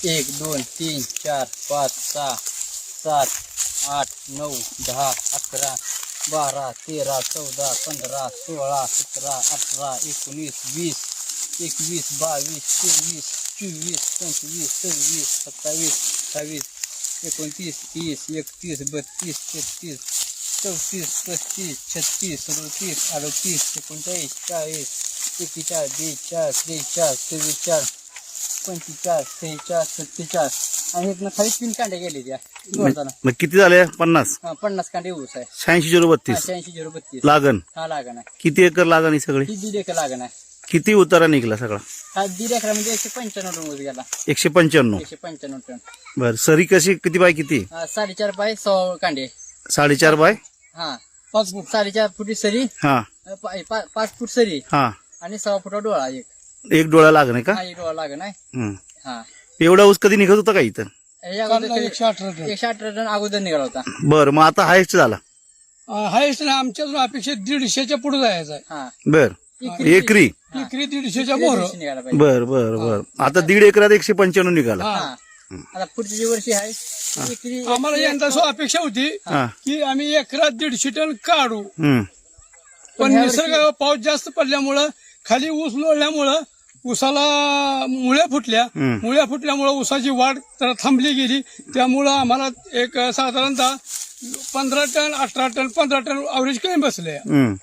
1 2 3 4 5 6 7 8 9 10 11 12 13 14 15 16 17 18 19 20 21 22 23 24 25 26 27 28 29 30 31 32 33 34 35 36 37 38 39 40 41 42 43 44 45 आणि इथनं खाली 3 कांडे गेले त्या जोडताना. मग किती झाले? 50. 50 कांडे ऊस आहे. 86-032 86-032 लागण. हा लागण आहे. किती एकर लागण ही सगळी? ही 1.5 एकर लागण आहे. किती उतारा निघला सगळा? हा 1.5 एकर म्हणजे 195 टन ऊस गेला. 195. 195 टन. बर, सरी कशी किती बाय किती? 4.5 बाय 100 कांडे. 4.5 बाय हा 5 फूट 4.5 फुटी सरी, हा 5 फूट सरी हा आणि 6 फुटा डोळा एक डोळा लागण का? हा एक डोळा लागण आहे. हम्म. हा एवढा ऊस कधी निघत होता का इथं? 118 टन अगोदर निघाला होता. बर, मग आता हायस्ट झाला? हायस्ट ना आमच्या अपेक्षित 150च्या पुढे जायचं आहे. हा बर, एकरी? एकरी 150च्या मोहर. निघाला पाहिजे. बर बर बर. आता 1.5 एकरात 195 निघाला. हा आता पुढच्या वर्षी आहे एकरी आम्हाला यंदा सो अपेक्षा होती हा. की आम्ही एकरात 150 टन काढू, हम्म. पण निसर्ग पाऊस जास्त पडल्यामुळं खाली ऊस लोळल्यामुळं ऊसाला मुळ्या फुटल्यामुळं ऊसाची वाढ तर थांबली गेली. त्यामुळं आम्हाला एक साधारणतः 15 टन 18 टन 15 टन अवरेज कमी बसले. हम्म.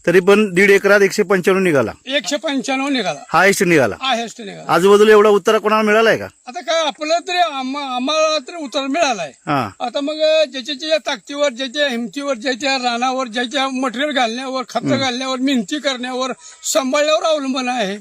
तरी पण 1.5 एकरात 195 निघाला. 195 निघाला, हायस्ट निघाला. हायस्ट निघाला. आजूबाजूला एवढा उत्तरा कोणाला मिळालाय का? आता काय आपलं तरी आम्हाला तरी उतार मिळालाय. हा. आता मग ज्याच्या ताकदीवर, ज्याच्या हिमतीवर, ज्याच्या रानावर, ज्याच्या मटेरियल घालण्यावर, खत घालण्यावर, मेहनती करण्यावर, सांभाळण्यावर अवलंबून आहे.